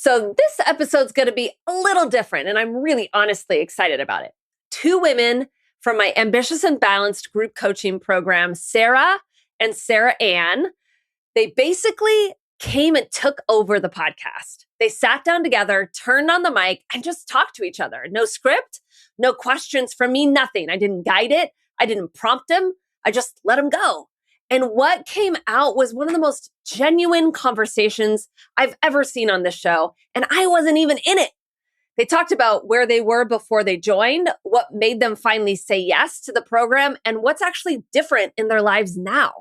So this episode's going to be a little different, and I'm really honestly excited about it. Two women from my Ambitious and Balanced group coaching program, Sarah and Sarah Ann, they basically came and took over the podcast. They sat down together, turned on the mic, and just talked to each other. No script, no questions from me, nothing. I didn't guide it. I didn't prompt them. I just let them go. And what came out was one of the most genuine conversations I've ever seen on this show. And I wasn't even in it. They talked about where they were before they joined, what made them finally say yes to the program, and what's actually different in their lives now.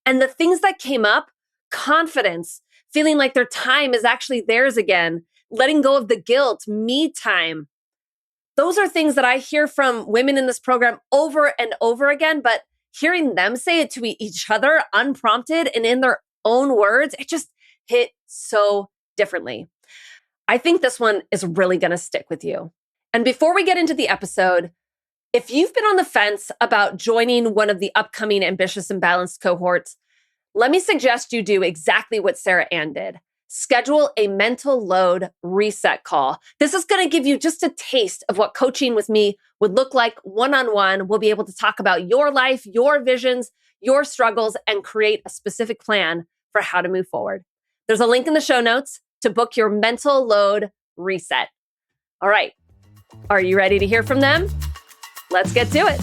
And the things that came up, confidence, feeling like their time is actually theirs again, letting go of the guilt, me time. Those are things that I hear from women in this program over and over again, but hearing them say it to each other unprompted and in their own words, it just hit so differently. I think this one is really going to stick with you. And before we get into the episode, if you've been on the fence about joining one of the upcoming Ambitious and Balanced cohorts, let me suggest you do exactly what Sarah Ann did. Schedule a mental load reset call. This is going to give you just a taste of what coaching with me would look like one-on-one. We'll be able to talk about your life, your visions, your struggles, and create a specific plan for how to move forward. There's a link in the show notes to book your mental load reset. All right. Are you ready to hear from them? Let's get to it.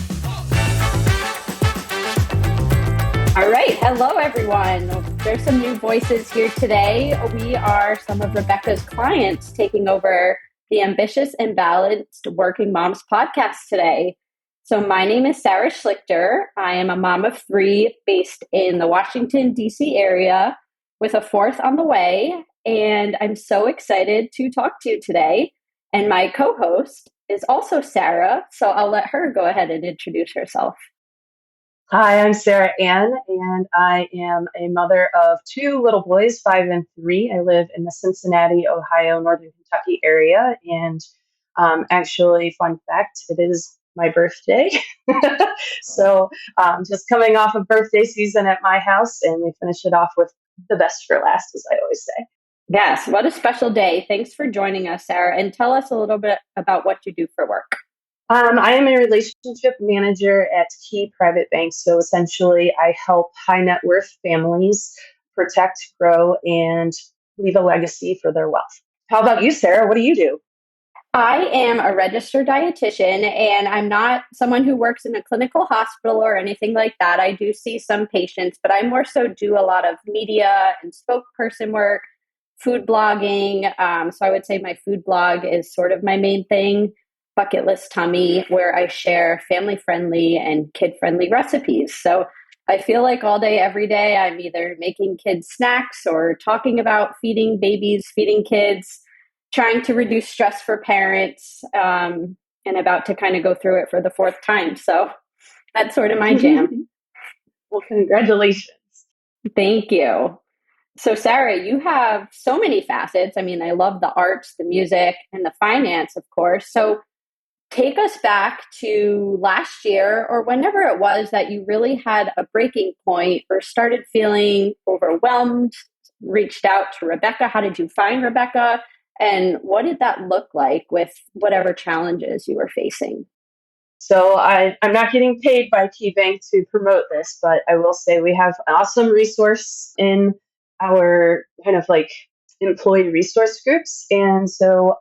All right. Hello, everyone. There's some new voices here today. We are some of Rebecca's clients taking over the Ambitious and Balanced Working Moms podcast today. So my name is Sarah Schlichter. I am a mom of three based in the Washington, D.C. area with a fourth on the way. And I'm so excited to talk to you today. And my co-host is also Sarah. So I'll let her go ahead and introduce herself. Hi, I'm Sarah Ann, and I am a mother of two little boys, 5 and 3. I live in the Cincinnati, Ohio, Northern Kentucky area. And actually, fun fact, it is my birthday. So just coming off of birthday season at my house, and we finish it off with the best for last, as I always say. Yes, what a special day. Thanks for joining us, Sarah. And tell us a little bit about what you do for work. I am a relationship manager at Key Private Bank. So essentially, I help high net worth families protect, grow, and leave a legacy for their wealth. How about you, Sarah? What do you do? I am a registered dietitian, and I'm not someone who works in a clinical hospital or anything like that. I do see some patients, but I more so do a lot of media and spokesperson work, food blogging. So I would say my food blog is sort of my main thing. Bucket List Tummy, where I share family-friendly and kid-friendly recipes. So I feel like all day, every day, I'm either making kids snacks or talking about feeding babies, feeding kids, trying to reduce stress for parents, and about to kind of go through it for the fourth time. So that's sort of my jam. Well, congratulations. Thank you. So Sarah, you have so many facets. I mean, I love the arts, the music, and the finance, of course. So take us back to last year or whenever it was that you really had a breaking point or started feeling overwhelmed, reached out to Rebecca. How did you find Rebecca? And what did that look like with whatever challenges you were facing? So I'm not getting paid by KeyBank to promote this, but I will say we have an awesome resource in our kind of like employee resource groups. And so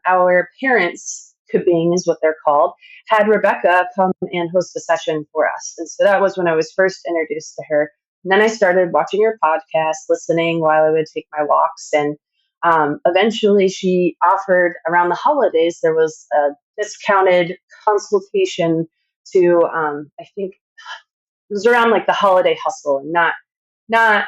our parents, Kabing is what they're called, had Rebecca come and host a session for us. And so that was when I was first introduced to her. And then I started watching her podcast, listening while I would take my walks. And eventually she offered around the holidays, there was a discounted consultation to, I think it was around like the holiday hustle and not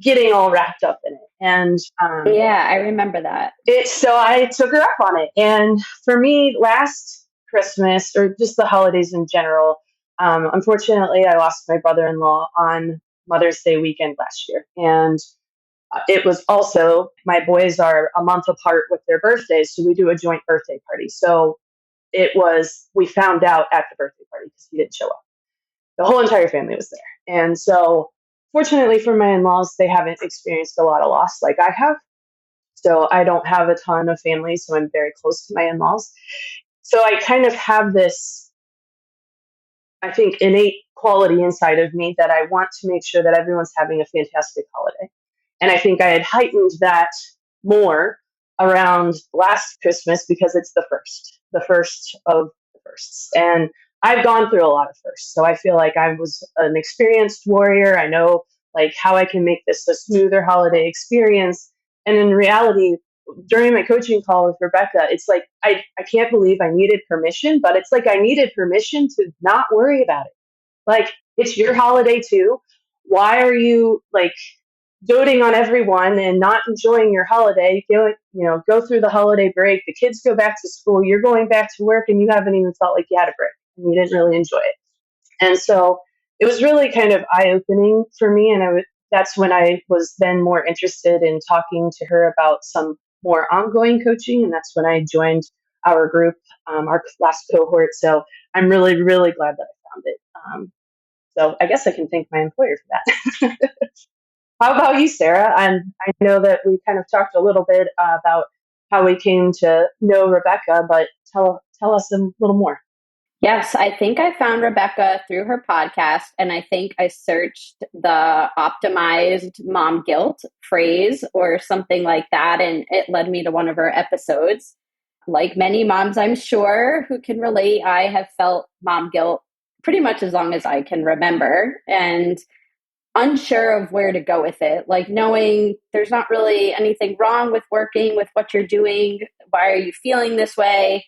getting all wrapped up in it. And yeah, I remember that. So I took her up on it. And for me, last Christmas, or just the holidays in general, unfortunately, I lost my brother-in-law on Mother's Day weekend last year. And it was also, my boys are a month apart with their birthdays, so we do a joint birthday party. So we found out at the birthday party because he didn't show up. The whole entire family was there. And so fortunately for my in-laws, they haven't experienced a lot of loss like I have. So I don't have a ton of family, so I'm very close to my in-laws. So I kind of have this, I think, innate quality inside of me that I want to make sure that everyone's having a fantastic holiday. And I think I had heightened that more around last Christmas because it's the first of the firsts. And I've gone through a lot of firsts. So I feel like I was an experienced warrior. I know like how I can make this a smoother holiday experience. And in reality, during my coaching call with Rebecca, it's like I can't believe I needed permission, but it's like I needed permission to not worry about it. Like, it's your holiday too. Why are you like doting on everyone and not enjoying your holiday? Go through the holiday break. The kids go back to school. You're going back to work, and you haven't even felt like you had a break. And you didn't really enjoy it. And so it was really kind of eye opening for me. And that's when I was then more interested in talking to her about some more ongoing coaching. And that's when I joined our group, our last cohort. So I'm really, really glad that I found it. So I guess I can thank my employer for that. How about you, Sarah? And I know that we kind of talked a little bit about how we came to know Rebecca, but tell us a little more. Yes, I think I found Rebecca through her podcast, and I think I searched the optimized mom guilt phrase or something like that, and it led me to one of her episodes. Like many moms, I'm sure, who can relate, I have felt mom guilt pretty much as long as I can remember, and unsure of where to go with it. Like knowing there's not really anything wrong with working with what you're doing. Why are you feeling this way?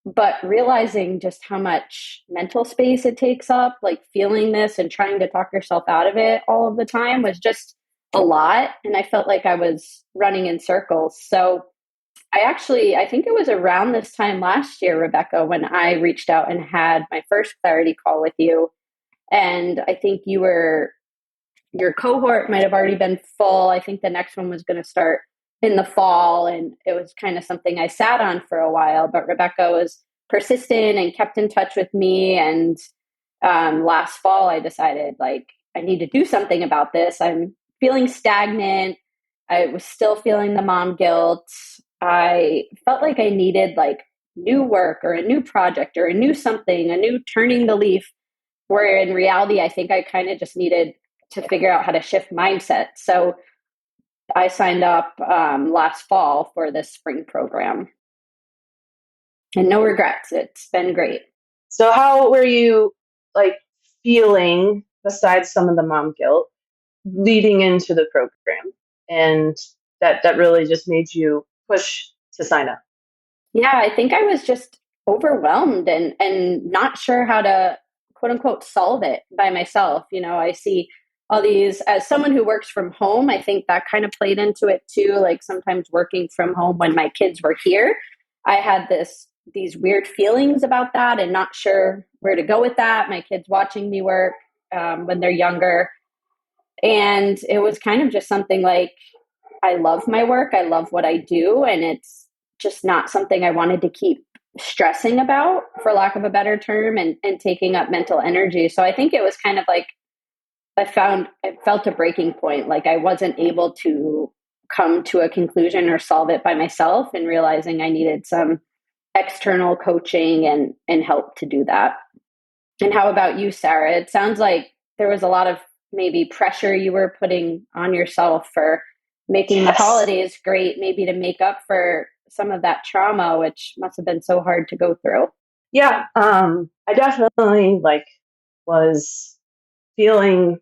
But realizing just how much mental space it takes up, like feeling this and trying to talk yourself out of it all of the time was just a lot. And I felt like I was running in circles. So I think it was around this time last year, Rebecca, when I reached out and had my first clarity call with you. And I think your cohort might have already been full. I think the next one was going to start in the fall, and it was kind of something I sat on for a while. But Rebecca was persistent and kept in touch with me. And last fall, I decided like I need to do something about this. I'm feeling stagnant. I was still feeling the mom guilt. I felt like I needed like new work or a new project or a new something, a new turning the leaf. Where in reality, I think I kind of just needed to figure out how to shift mindset. So I signed up last fall for this spring program. And no regrets. It's been great. So how were you like feeling besides some of the mom guilt leading into the program? And that really just made you push to sign up. Yeah, I think I was just overwhelmed and not sure how to quote unquote solve it by myself. I see all these as someone who works from home, I think that kind of played into it too. Like sometimes working from home when my kids were here, I had these weird feelings about that and not sure where to go with that. My kids watching me work when they're younger. And it was kind of just something like, I love my work. I love what I do. And it's just not something I wanted to keep stressing about, for lack of a better term, and taking up mental energy. So I think it was kind of like I felt a breaking point. Like I wasn't able to come to a conclusion or solve it by myself, and realizing I needed some external coaching and help to do that. And how about you, Sarah? It sounds like there was a lot of maybe pressure you were putting on yourself for making the holidays great, maybe to make up for some of that trauma, which must have been so hard to go through. Yeah, I definitely was feeling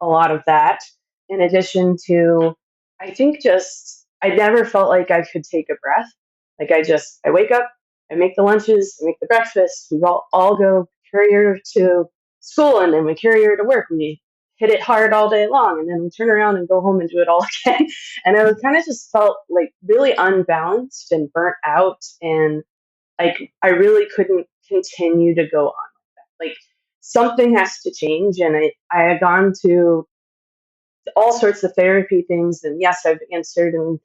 a lot of that. In addition to, I think I never felt like I could take a breath. Like I wake up, I make the lunches, I make the breakfast. We all go carry her to school, and then we carry her to work. We hit it hard all day long, and then we turn around and go home and do it all again. And I was kind of just felt like really unbalanced and burnt out, and like I really couldn't continue to go on like that. Like something has to change, and I had gone to all sorts of therapy things, and yes, I've answered, and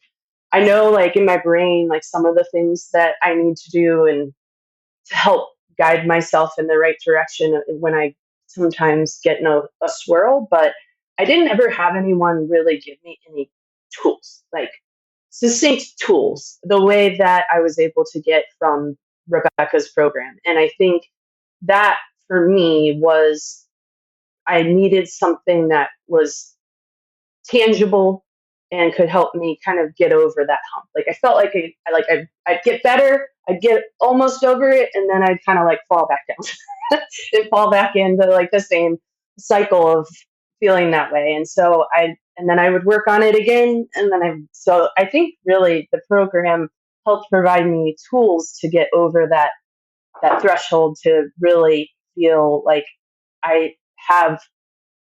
I know like in my brain like some of the things that I need to do and to help guide myself in the right direction when I sometimes get in a swirl. But I didn't ever have anyone really give me any tools. Like succinct tools, the way that I was able to get from Rebecca's program. And I think that for me was, I needed something that was tangible and could help me kind of get over that hump. Like I felt like I'd get better, I'd get almost over it, and then I'd kind of like fall back down and fall back into like the same cycle of feeling that way. And then I would work on it again, and then so I think really the program helped provide me tools to get over that threshold, to really feel like I have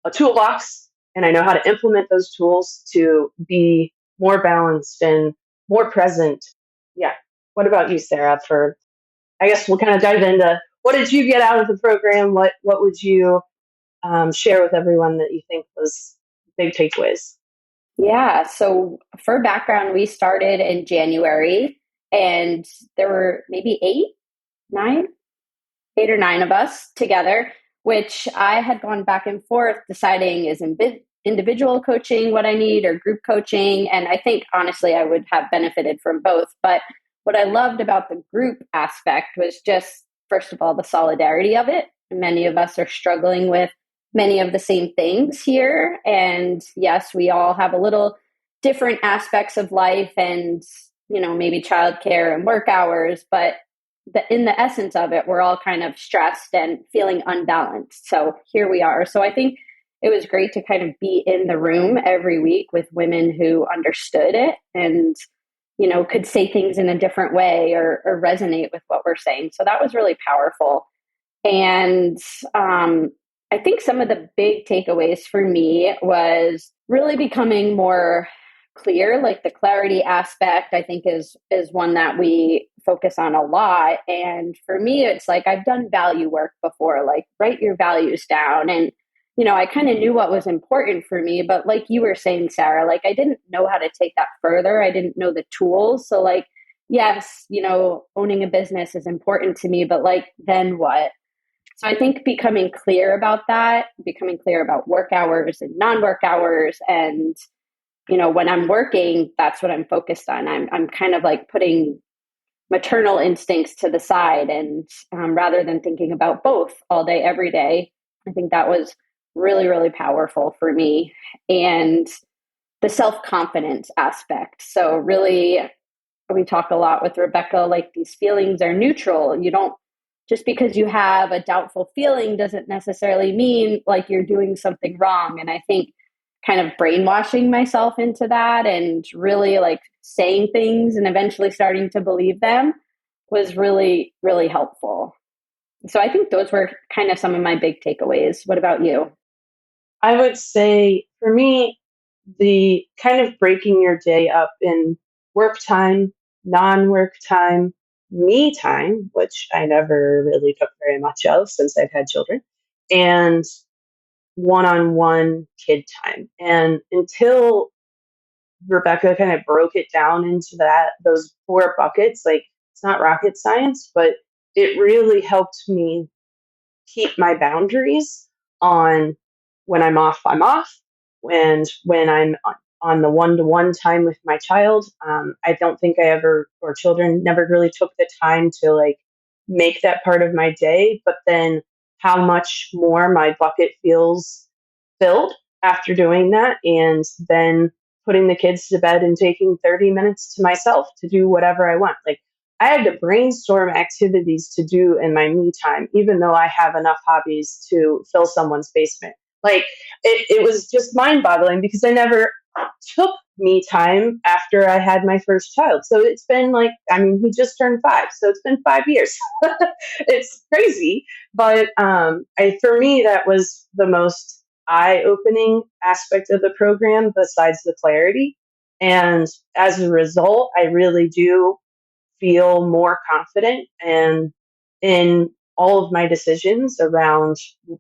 a toolbox and I know how to implement those tools to be more balanced and more present. Yeah. What about you, Sarah? I guess we'll kind of dive into, what did you get out of the program? What would you share with everyone that you think was big takeaways? Yeah. So for background, we started in January and there were maybe eight or nine of us together, which I had gone back and forth deciding is individual coaching what I need or group coaching. And I think honestly, I would have benefited from both. But what I loved about the group aspect was just, first of all, the solidarity of it. Many of us are struggling with many of the same things here. And yes, we all have a little different aspects of life and, maybe childcare and work hours, but in the essence of it, we're all kind of stressed and feeling unbalanced. So here we are. So I think it was great to kind of be in the room every week with women who understood it and, could say things in a different way or resonate with what we're saying. So that was really powerful. And I think some of the big takeaways for me was really becoming more clear. Like the clarity aspect, I think is one that we focus on a lot. And for me, it's like I've done value work before, like write your values down. And I kind of knew what was important for me, but like you were saying, Sarah, like I didn't know how to take that further. I didn't know the tools. So like, yes, owning a business is important to me, but like, then what? So I think becoming clear about that, becoming clear about work hours and non-work hours, and when I'm working, that's what I'm focused on. I'm kind of like putting maternal instincts to the side, and rather than thinking about both all day, every day. I think that was really, really powerful for me. And the self-confidence aspect. So really, we talk a lot with Rebecca, like these feelings are neutral. You don't, just because you have a doubtful feeling doesn't necessarily mean like you're doing something wrong. And I think kind of brainwashing myself into that and really like saying things and eventually starting to believe them was really, really helpful. So I think those were kind of some of my big takeaways. What about you? I would say for me, the kind of breaking your day up in work time, non-work time, me time, which I never really took very much of since I've had children, and one-on-one kid time. And until Rebecca kind of broke it down into those 4 buckets, like it's not rocket science, but it really helped me keep my boundaries on when I'm off, and when I'm on the one-to-one time with my child. I don't think or children never really took the time to like make that part of my day, but then how much more my bucket feels filled after doing that, and then putting the kids to bed and taking 30 minutes to myself to do whatever I want. Like I had to brainstorm activities to do in my me time, even though I have enough hobbies to fill someone's basement. Like it was just mind boggling because I never took me time after I had my first child. So it's been like, he just turned 5. So it's been 5 years. It's crazy. But for me, that was the most eye-opening aspect of the program besides the clarity. And as a result, I really do feel more confident and in all of my decisions around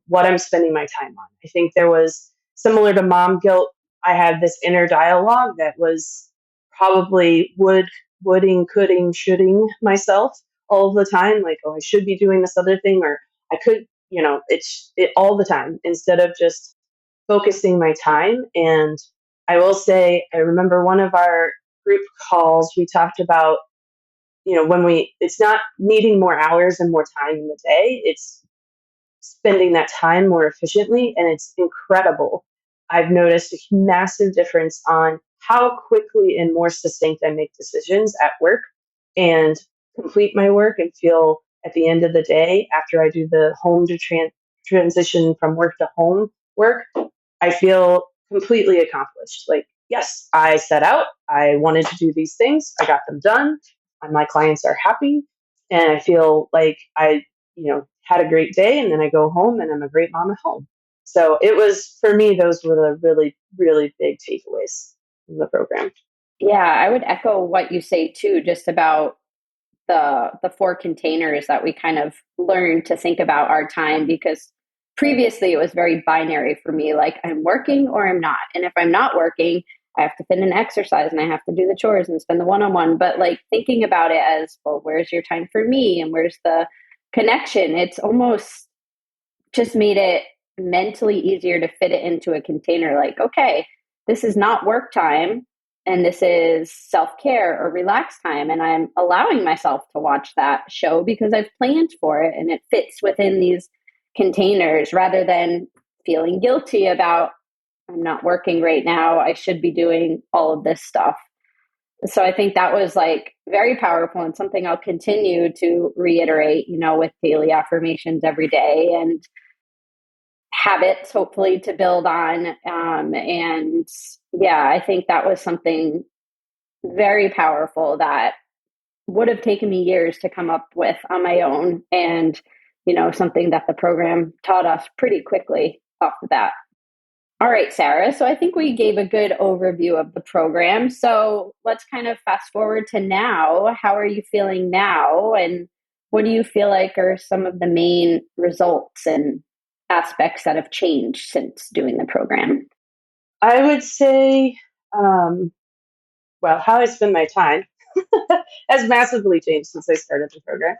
what I'm spending my time on. I think there was, similar to mom guilt, I had this inner dialogue that was probably wooding, coulding, shoulding myself all the time. Like, oh, I should be doing this other thing, or I could, it's all the time instead of just focusing my time. And I will say, I remember one of our group calls, we talked about, it's not needing more hours and more time in the day, it's spending that time more efficiently. And it's incredible. I've noticed a massive difference on how quickly and more succinct I make decisions at work and complete my work and feel at the end of the day, after I do the home to transition from work to home work, I feel completely accomplished. Like, yes, I set out, I wanted to do these things, I got them done, and my clients are happy, and I feel like I, had a great day, and then I go home and I'm a great mom at home. So it was, for me, those were the really, really big takeaways from the program. Yeah, I would echo what you say too, just about the four containers that we kind of learned to think about our time, because previously it was very binary for me, like I'm working or I'm not. And if I'm not working, I have to fit in exercise and I have to do the chores and spend the one-on-one. But like thinking about it as, well, where's your time for me and where's the connection? It's almost just made it mentally easier to fit it into a container. Like, okay, this is not work time and this is self-care or relax time, and I'm allowing myself to watch that show because I've planned for it and it fits within these containers, rather than feeling guilty about, I'm not working right now, I should be doing all of this stuff. So I think that was like very powerful and something I'll continue to reiterate, with daily affirmations every day and habits, hopefully, to build on. And yeah, I think that was something very powerful that would have taken me years to come up with on my own. And, something that the program taught us pretty quickly off the bat. All right, Sarah. So I think we gave a good overview of the program. So let's kind of fast forward to now. How are you feeling now? And what do you feel like are some of the main results and aspects that have changed since doing the program? I would say, how I spend my time has massively changed since I started the program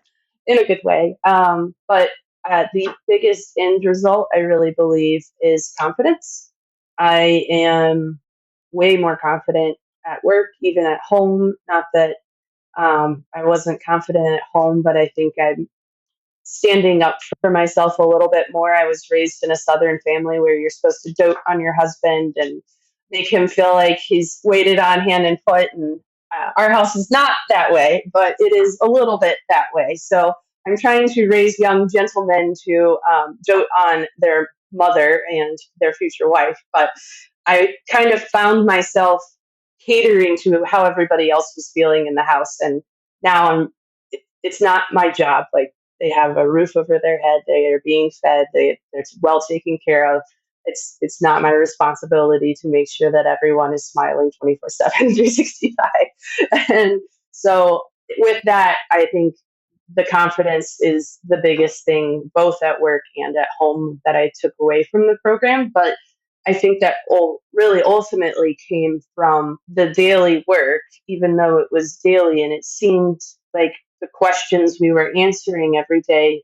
in a good way. But the biggest end result, I really believe, is confidence. I am way more confident at work, even at home. Not that I wasn't confident at home, but I think I'm standing up for myself a little bit more. I was raised in a Southern family where you're supposed to dote on your husband and make him feel like he's waited on hand and foot. And our house is not that way, but it is a little bit that way. So I'm trying to raise young gentlemen to dote on their mother and their future wife. But I kind of found myself catering to how everybody else was feeling in the house. And now it's not my job. Like, they have a roof over their head. They are being fed. They're well taken care of. It's not my responsibility to make sure that everyone is smiling 24/7, 365. And so with that, I think the confidence is the biggest thing, both at work and at home, that I took away from the program. But I think that really ultimately came from the daily work, even though it was daily and it seemed like the questions we were answering every day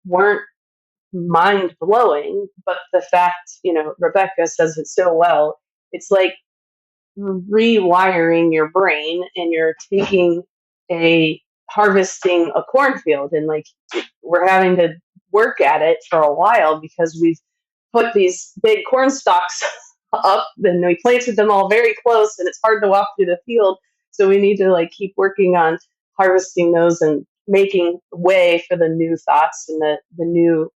weren't mind blowing. But the fact, Rebecca says it so well, it's like rewiring your brain, and you're harvesting a cornfield, and like we're having to work at it for a while because we've put these big corn stalks up and we planted them all very close and it's hard to walk through the field. So we need to like keep working on harvesting those and making way for the new thoughts and the new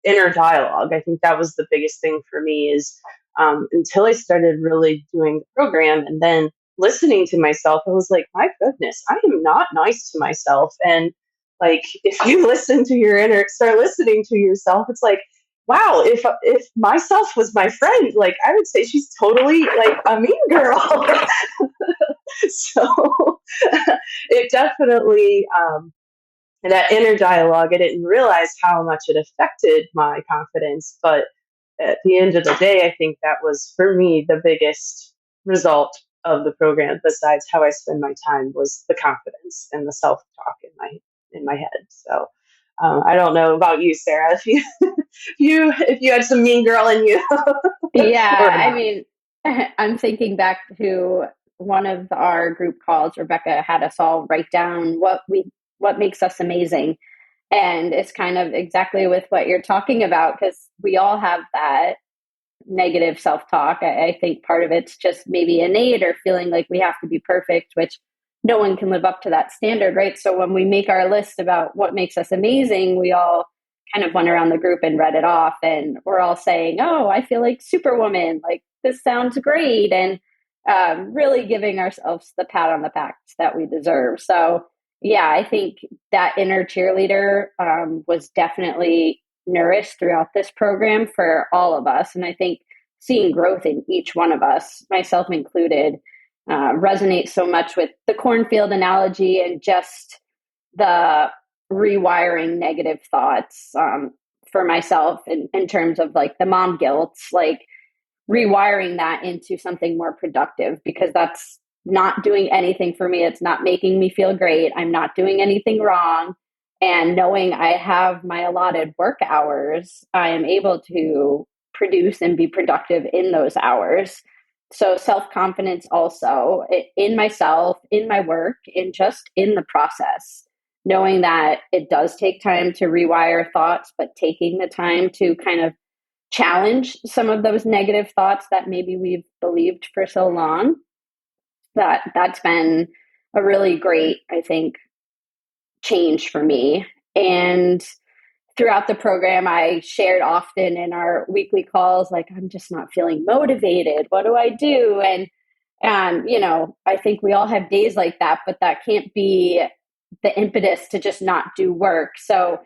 inner dialogue. I think that was the biggest thing for me is until I started really doing the program and then listening to myself, I was like, my goodness, I am not nice to myself. And like, if you start listening to yourself, it's like, wow, if myself was my friend, like I would say she's totally like a mean girl. So it definitely, that inner dialogue, I didn't realize how much it affected my confidence. But at the end of the day, I think that was, for me, the biggest result of the program, besides how I spend my time, was the confidence and the self-talk in my head. So I don't know about you, Sarah, if you had some mean girl in you. Yeah, I mean, I'm thinking back to one of our group calls, Rebecca had us all write down what makes us amazing. And it's kind of exactly with what you're talking about, because we all have that negative self-talk. I think part of it's just maybe innate, or feeling like we have to be perfect, which no one can live up to that standard, right? So when we make our list about what makes us amazing, we all kind of went around the group and read it off, and we're all saying, oh, I feel like Superwoman, like this sounds great, and really giving ourselves the pat on the back that we deserve. So yeah, I think that inner cheerleader was definitely nourished throughout this program for all of us. And I think seeing growth in each one of us, myself included, resonates so much with the cornfield analogy, and just the rewiring negative thoughts for myself in terms of like the mom guilt, like rewiring that into something more productive, because that's not doing anything for me. It's not making me feel great. I'm not doing anything wrong. And knowing I have my allotted work hours, I am able to produce and be productive in those hours. So self-confidence also in myself, in my work, in just in the process, knowing that it does take time to rewire thoughts, but taking the time to kind of challenge some of those negative thoughts that maybe we've believed for so long, that's been a really great, I think, change for me. And throughout the program, I shared often in our weekly calls, like, I'm just not feeling motivated. What do I do? And I think we all have days like that, but that can't be the impetus to just not do work. So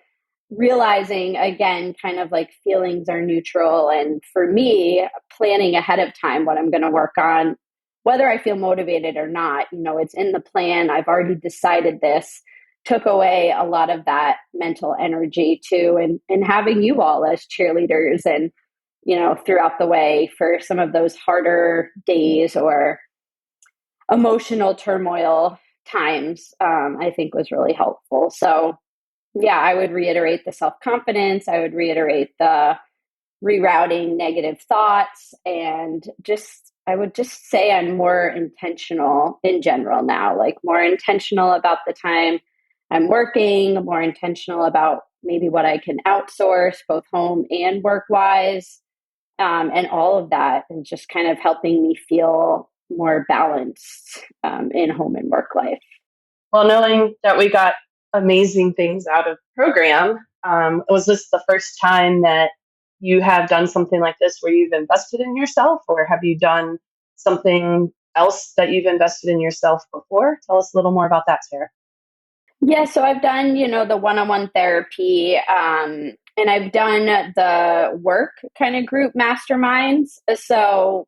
realizing, again, kind of like feelings are neutral. And for me, planning ahead of time what I'm going to work on, whether I feel motivated or not, it's in the plan. I've already decided this, took away a lot of that mental energy too. And having you all as cheerleaders and, throughout the way for some of those harder days or emotional turmoil times, I think was really helpful. So yeah, I would reiterate the self-confidence. I would reiterate the rerouting negative thoughts, and I would just say I'm more intentional in general now, like more intentional about the time I'm working, more intentional about maybe what I can outsource, both home and work wise. And all of that is just kind of helping me feel more balanced in home and work life. Well, knowing that we got amazing things out of the program, was this the first time that you have done something like this where you've invested in yourself, or have you done something else that you've invested in yourself before? Tell us a little more about that, Sarah. Yeah, so I've done, the one-on-one therapy, and I've done the work kind of group masterminds. So,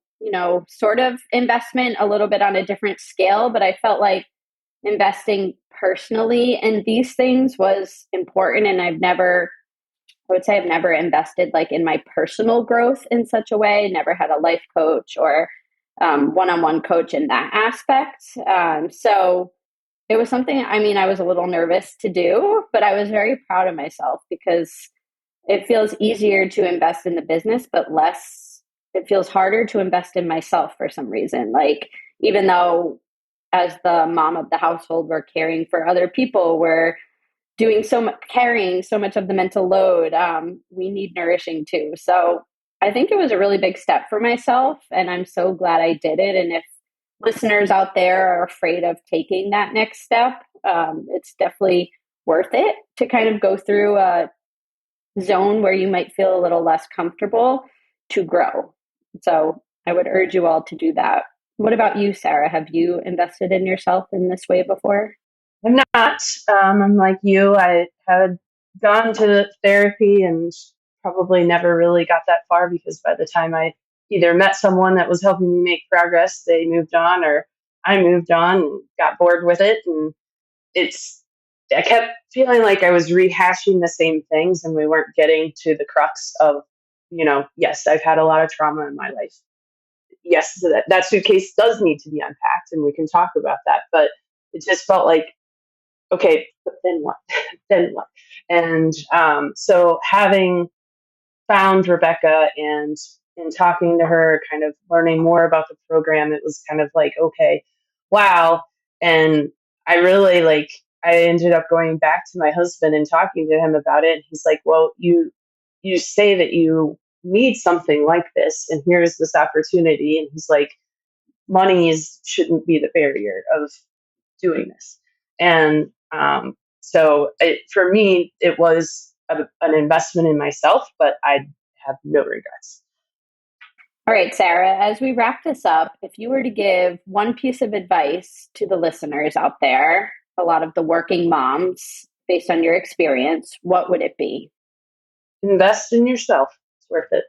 sort of investment a little bit on a different scale, but I felt like investing personally in these things was important. And I would say I've never invested like in my personal growth in such a way, never had a life coach or one-on-one coach in that aspect. So it was something, I was a little nervous to do, but I was very proud of myself, because it feels easier to invest in the business, but it feels harder to invest in myself for some reason. Like, even though as the mom of the household, we're caring for other people, we're doing so much, carrying so much of the mental load, we need nourishing too. So I think it was a really big step for myself, and I'm so glad I did it. And if listeners out there are afraid of taking that next step, it's definitely worth it to kind of go through a zone where you might feel a little less comfortable to grow. So I would urge you all to do that. What about you, Sarah? Have you invested in yourself in this way before? I'm not. I'm like you. I had gone to therapy and probably never really got that far, because by the time I either met someone that was helping me make progress, they moved on, or I moved on and got bored with it. And I kept feeling like I was rehashing the same things, and we weren't getting to the crux of, yes, I've had a lot of trauma in my life. Yes, that suitcase does need to be unpacked, and we can talk about that. But it just felt like, okay, but then what? Then what? And so having found Rebecca and in talking to her, kind of learning more about the program, it was kind of like, okay, wow. And I really I ended up going back to my husband and talking to him about it. He's like, well, you say that you need something like this, and here's this opportunity. And he's like, shouldn't be the barrier of doing this. And for me, it was an investment in myself, but I have no regrets. All right, Sarah, as we wrap this up, if you were to give one piece of advice to the listeners out there, a lot of the working moms, based on your experience, what would it be? Invest in yourself. It's worth it.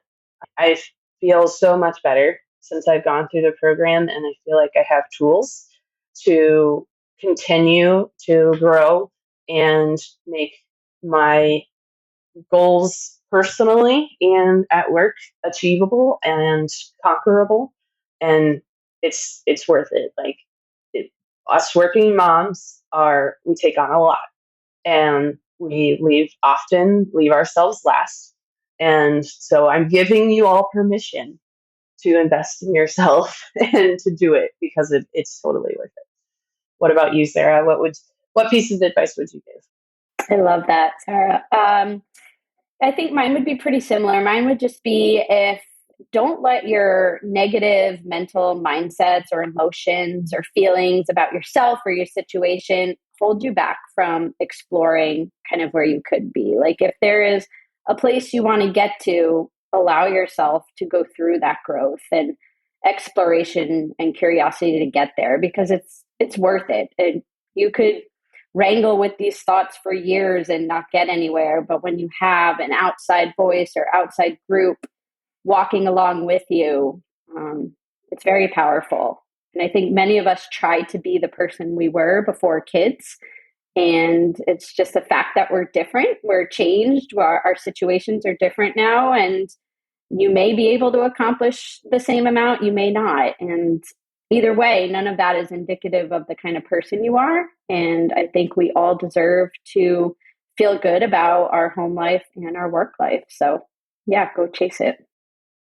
I feel so much better since I've gone through the program, and I feel like I have tools to continue to grow and make my goals personally and at work achievable and conquerable. And it's worth it. Us working moms we take on a lot, and we often leave ourselves last. And so I'm giving you all permission to invest in yourself and to do it, because it's totally worth it. What about you, Sarah? What piece of advice would you give? I love that, Sarah. I think mine would be pretty similar. Mine would just be, don't let your negative mental mindsets or emotions or feelings about yourself or your situation hold you back from exploring kind of where you could be. Like, if there is a place you want to get to, allow yourself to go through that growth and exploration and curiosity to get there, because it's worth it. And you could wrangle with these thoughts for years and not get anywhere. But when you have an outside voice or outside group walking along with you, it's very powerful. And I think many of us tried to be the person we were before kids. And it's just the fact that we're different, we're changed, our situations are different now. And you may be able to accomplish the same amount, you may not. And either way, none of that is indicative of the kind of person you are. And I think we all deserve to feel good about our home life and our work life. So yeah, go chase it.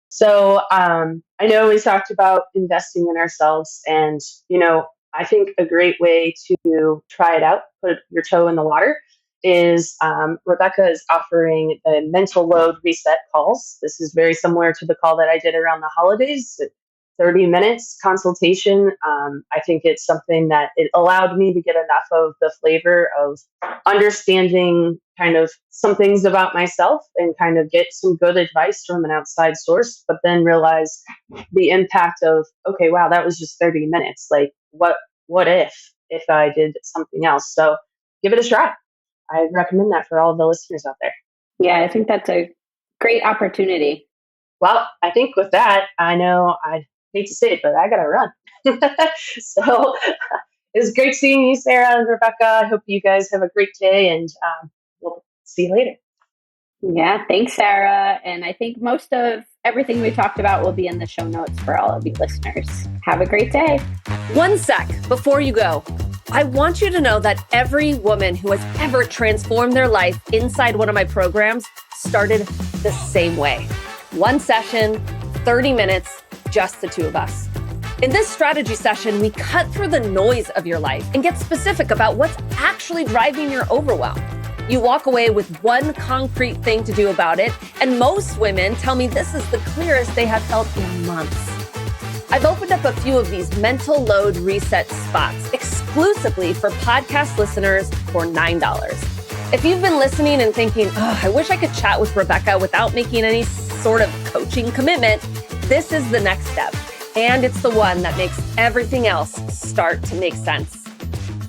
So I know we talked about investing in ourselves, and, I think a great way to try it out, put your toe in the water, is Rebecca is offering the mental load reset calls. This is very similar to the call that I did around the holidays. 30 minutes consultation. I think it's something that it allowed me to get enough of the flavor of understanding kind of some things about myself and kind of get some good advice from an outside source, but then realize the impact of, okay, wow, that was just 30 minutes. Like, what if I did something else? So give it a try. I recommend that for all of the listeners out there. Yeah, I think that's a great opportunity. Well, I think with that, I know I hate to say it, but I gotta run. So it was great seeing you, Sarah and Rebecca. I hope you guys have a great day, and we'll see you later. Yeah, thanks, Sarah. And I think most of everything we talked about will be in the show notes for all of you listeners. Have a great day. One sec before you go. I want you to know that every woman who has ever transformed their life inside one of my programs started the same way. One session, 30 minutes, just the two of us. In this strategy session, we cut through the noise of your life and get specific about what's actually driving your overwhelm. You walk away with one concrete thing to do about it, and most women tell me this is the clearest they have felt in months. I've opened up a few of these mental load reset spots exclusively for podcast listeners for $9. If you've been listening and thinking, I wish I could chat with Rebecca without making any sort of coaching commitment, this is the next step. And it's the one that makes everything else start to make sense.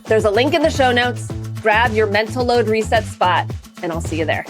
There's a link in the show notes. Grab your mental load reset spot, and I'll see you there.